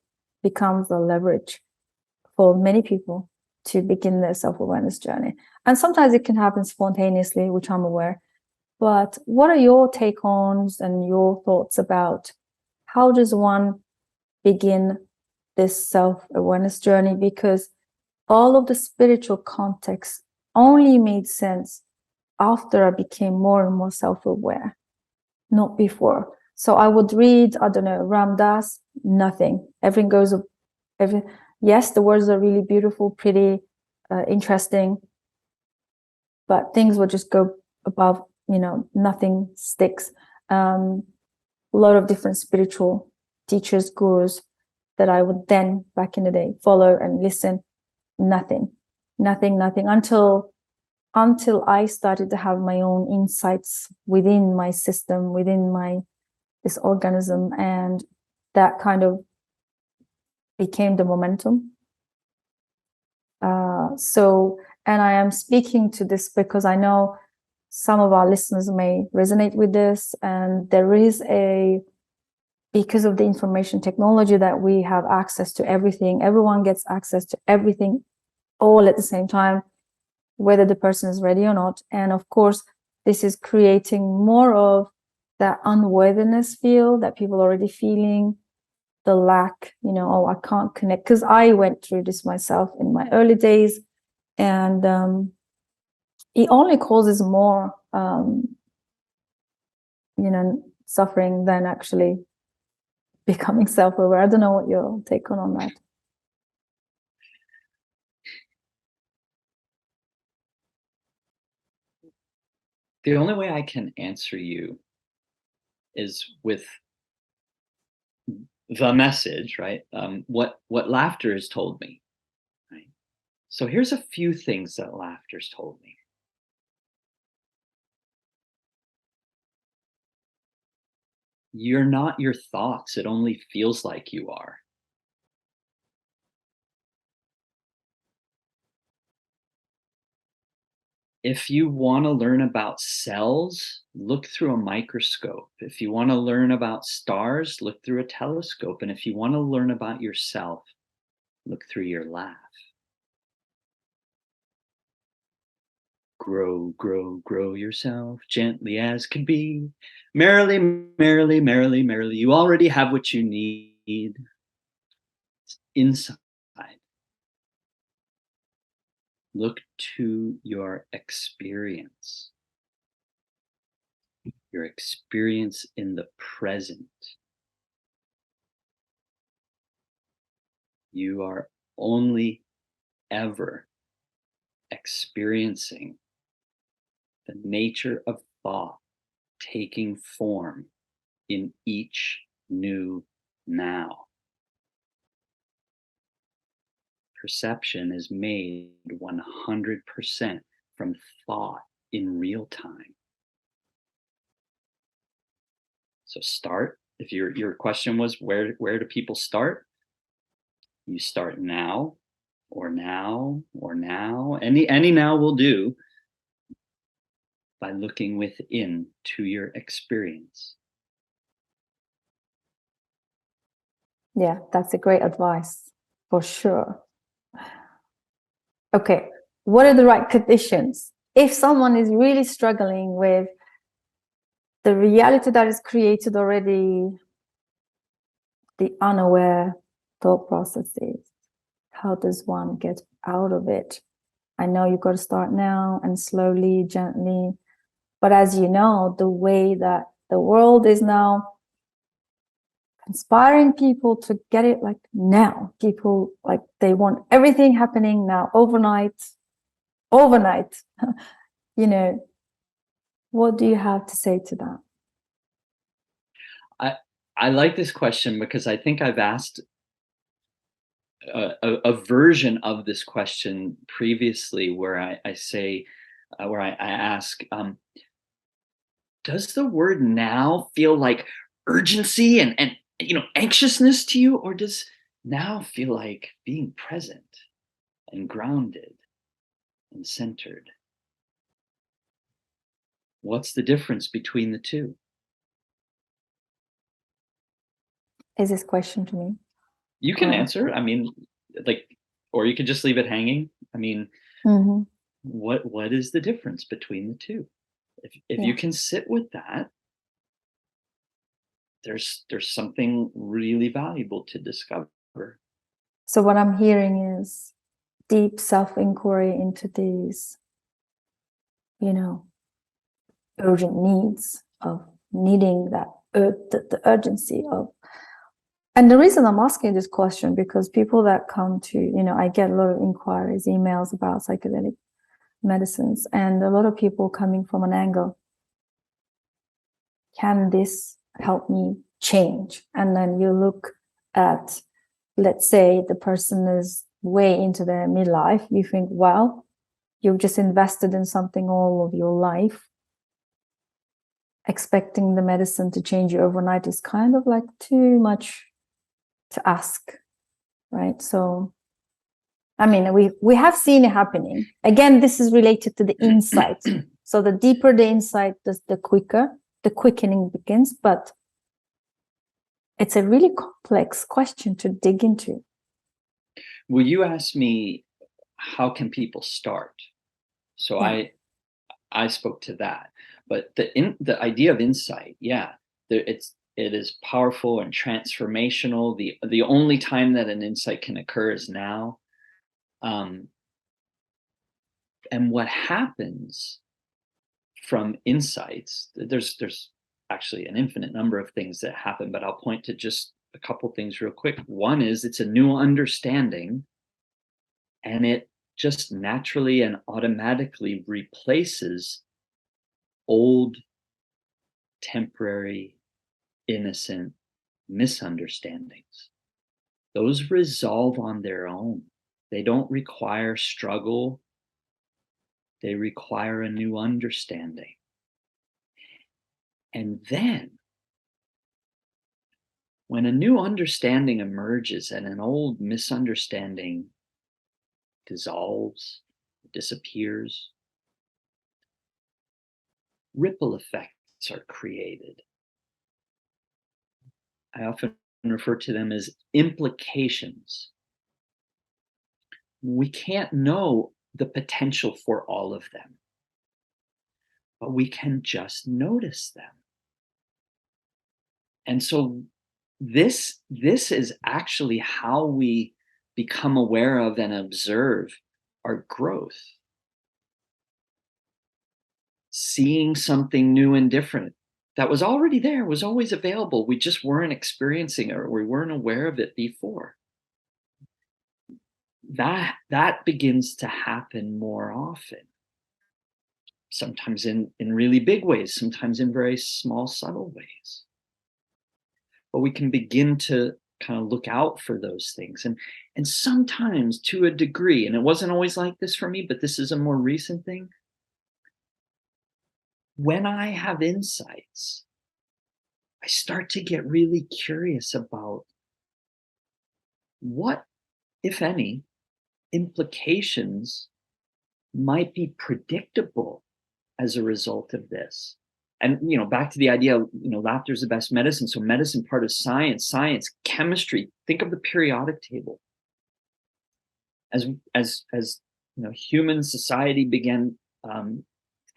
becomes a leverage for many people to begin their self-awareness journey. And sometimes it can happen spontaneously, which I'm aware. But what are your take-ons and your thoughts about how does one begin this self-awareness journey? Because all of the spiritual context only made sense after I became more and more self-aware, not before. So I would read, I don't know, Ram Dass, nothing. Everything goes, yes, the words are really beautiful, pretty, interesting, but things would just go above, nothing sticks. A lot of different spiritual teachers, gurus that I would then, back in the day, follow and listen, nothing, until I started to have my own insights within my system, within this organism, and that kind of became the momentum. And I am speaking to this because I know some of our listeners may resonate with this, and there is because of the information technology that we have access to everything, everyone gets access to everything all at the same time, whether the person is ready or not. And of course, this is creating more of that unworthiness feel that people are already feeling, the lack, oh, I can't connect. Because I went through this myself in my early days, and it only causes more, suffering than actually becoming self-aware? I don't know what your take on that. The only way I can answer you is with the message, right? What laughter has told me, right? So here's a few things that laughter's told me. You're not your thoughts. It only feels like you are. If you want to learn about cells, look through a microscope. If you want to learn about stars, look through a telescope. And if you want to learn about yourself, look through your laugh. Grow, grow, grow yourself gently as could be. Merrily, merrily, merrily, merrily. You already have what you need. It's inside. Look to your experience in the present. You are only ever experiencing the nature of thought taking form in each new now. Perception is made 100% from thought in real time. So start, if your question was where do people start? You start now, or now, or now. Any now will do, by looking within to your experience. Yeah, that's a great advice for sure. Okay, what are the right conditions? If someone is really struggling with the reality that is created already, the unaware thought processes, how does one get out of it? I know you've got to start now and slowly, gently. But as you know, the way that the world is now inspiring people to get it like now. People like they want everything happening now, overnight. You know, what do you have to say to that? I like this question because I think I've asked a version of this question previously, where I say, where I ask, does the word now feel like urgency and anxiousness to you, or does now feel like being present and grounded and centered? What's the difference between the two? Is this question to me? You can answer. I mean, like, or you could just leave it hanging. I mean, what is the difference between the two? If you can sit with that, there's something really valuable to discover. So what I'm hearing is deep self-inquiry into these, urgent needs of needing that the urgency of. And the reason I'm asking this question, because people that come to, I get a lot of inquiries, emails about psychedelic medicines, and a lot of people coming from an angle, can this help me change? And then you look at, let's say the person is way into their midlife, you think, well, you've just invested in something all of your life. Expecting the medicine to change you overnight is kind of like too much to ask, right? So, I mean, we have seen it happening. Again, this is related to the insight. So the deeper the insight, the quicker the quickening begins. But it's a really complex question to dig into. Well, you asked me, how can people start? So I spoke to that. But the idea of insight, it is powerful and transformational. The only time that an insight can occur is now. And what happens from insights, there's actually an infinite number of things that happen, but I'll point to just a couple things real quick. One is it's a new understanding, and it just naturally and automatically replaces old, temporary, innocent misunderstandings. Those resolve on their own. They don't require struggle. They require a new understanding. And then, when a new understanding emerges and an old misunderstanding dissolves, disappears, ripple effects are created. I often refer to them as implications. We can't know the potential for all of them, but we can just notice them. And so this is actually how we become aware of and observe our growth. Seeing something new and different that was already there, was always available. We just weren't experiencing it, or we weren't aware of it before. That begins to happen more often. Sometimes in really big ways, sometimes in very small, subtle ways. But we can begin to kind of look out for those things. And sometimes, to a degree, and it wasn't always like this for me, but this is a more recent thing. When I have insights, I start to get really curious about what, if any, implications might be predictable as a result of this. And, back to the idea, laughter is the best medicine. So medicine, part of science, chemistry, think of the periodic table. As human society began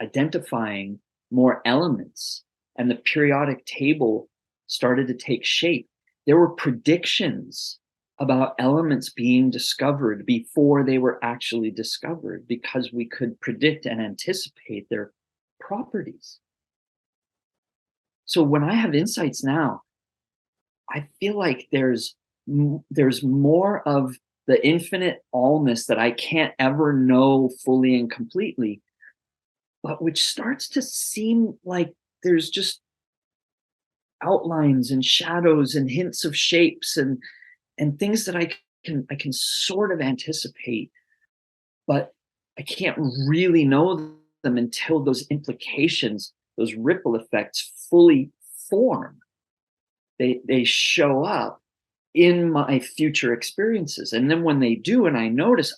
identifying more elements, and the periodic table started to take shape, there were predictions about elements being discovered before they were actually discovered, because we could predict and anticipate their properties. So when I have insights now, I feel like there's more of the infinite allness that I can't ever know fully and completely, but which starts to seem like there's just outlines and shadows and hints of shapes and things that I can sort of anticipate, but I can't really know them until those implications, those ripple effects, fully form. They show up in my future experiences, and then when they do, and I notice,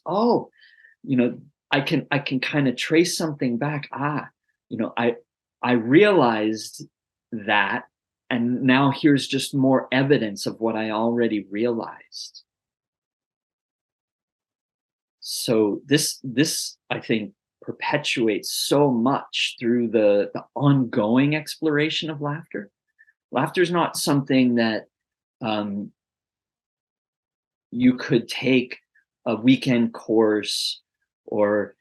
I can kind of trace something back. I realized that, and now here's just more evidence of what I already realized. So this I think perpetuates so much through the ongoing exploration of laughter. Laughter is not something that you could take a weekend course or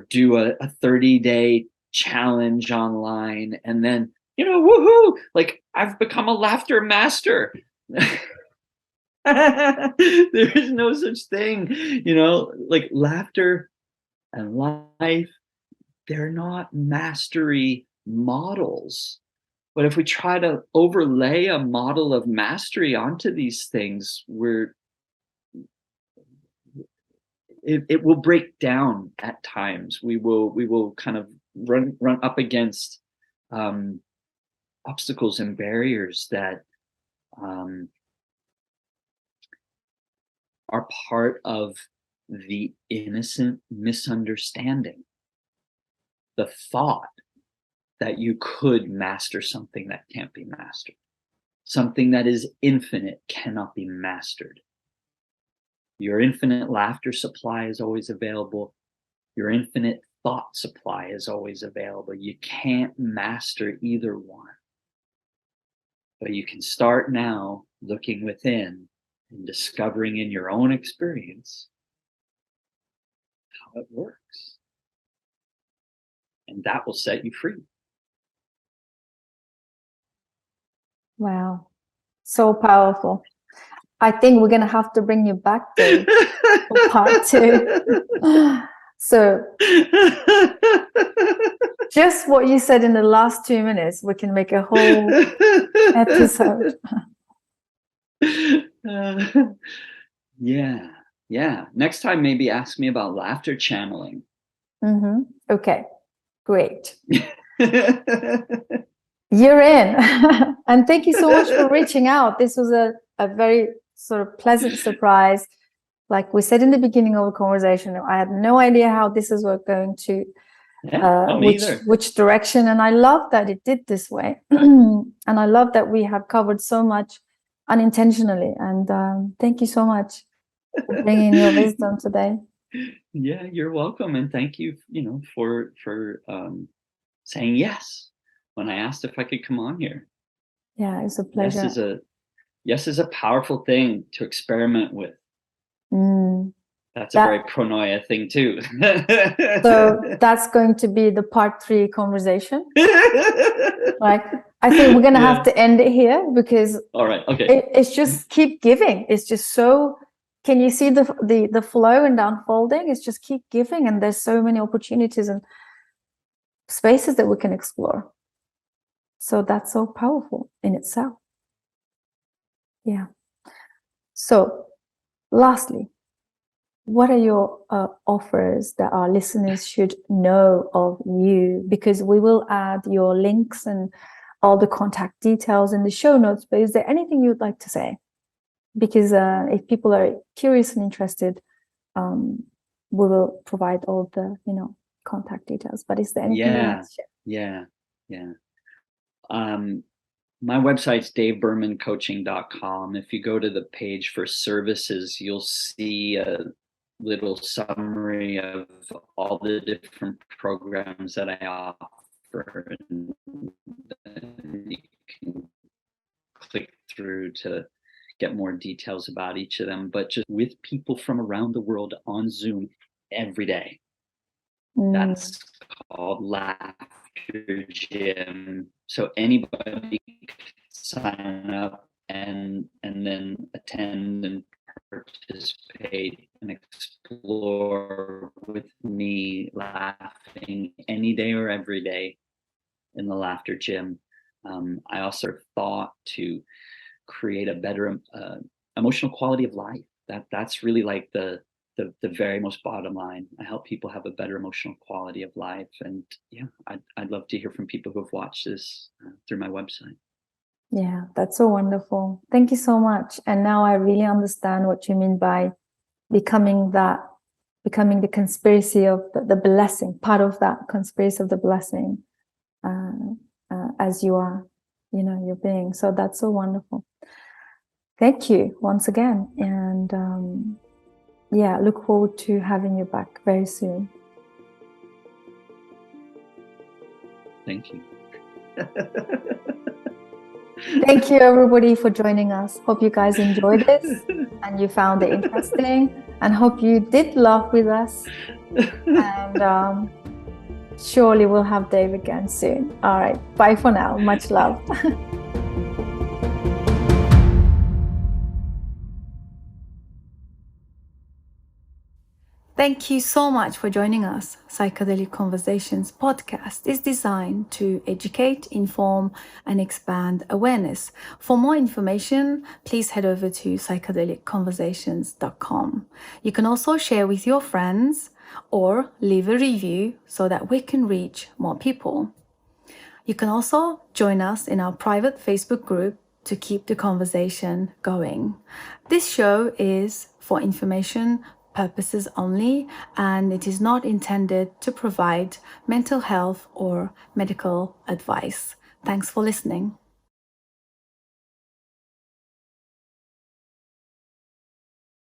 do a 30-day challenge online and then, woohoo, like I've become a laughter master. There is no such thing, like laughter and life, they're not mastery models. But if we try to overlay a model of mastery onto these things, it will break down at times. We will kind of run up against obstacles and barriers that are part of the innocent misunderstanding, the thought that you could master something that can't be mastered. Something that is infinite cannot be mastered. Your infinite laughter supply is always available. Your infinite thought supply is always available. You can't master either one. But you can start now looking within and discovering in your own experience how it works. And that will set you free. Wow. So powerful. I think we're going to have to bring you back, Dave, for part 2. So just what you said in the last 2 minutes, we can make a whole episode. Yeah. Next time, maybe ask me about laughter channeling. Okay, great. You're in. And thank you so much for reaching out. This was a very sort of pleasant surprise. Like we said in the beginning of the conversation, I had no idea how this is going to which direction, and I love that it did this way. And I love that we have covered so much unintentionally, and thank you so much for bringing your wisdom today. Yeah, you're welcome, and thank you for saying yes when I asked if I could come on here. Yeah, it's a pleasure. Yes is a powerful thing to experiment with. That's a very pronoia thing too. So that's going to be the part 3 conversation. Like, I think we're going to have to end it here, because all right, okay. It's just keep giving. It's just so, can you see the flow and the unfolding? It's just keep giving, and there's so many opportunities and spaces that we can explore. So that's so powerful in itself. Yeah. So lastly, what are your offers that our listeners should know of you? Because we will add your links and all the contact details in the show notes, but is there anything you'd like to say? Because if people are curious and interested, we will provide all the contact details. But is there anything you'd like to share? Yeah. My website's davebermancoaching.com. If you go to the page for services, you'll see a little summary of all the different programs that I offer, and you can click through to get more details about each of them. But just with people from around the world on Zoom every day. That's called Laughter Gym. So anybody can sign up and then attend and participate and explore with me, laughing any day or every day in the Laughter Gym. I also thought to create a better emotional quality of life. That's really like the very most bottom line. I help people have a better emotional quality of life, and yeah, I'd love to hear from people who have watched this through my website. Yeah, that's so wonderful. Thank you so much. And now I really understand what you mean by becoming the conspiracy of the blessing, part of that conspiracy of the blessing, as you are, your being. So that's so wonderful. Thank you once again. And look forward to having you back very soon. Thank you. Thank you, everybody, for joining us. Hope you guys enjoyed this and you found it interesting, and hope you did laugh with us. And surely we'll have Dave again soon. All right. Bye for now. Much love. Thank you so much for joining us. Psychedelic Conversations podcast is designed to educate, inform, and expand awareness. For more information, please head over to psychedelic-conversations.com. You can also share with your friends or leave a review so that we can reach more people. You can also join us in our private Facebook group to keep the conversation going. This show is for information purposes only, and it is not intended to provide mental health or medical advice. Thanks for listening.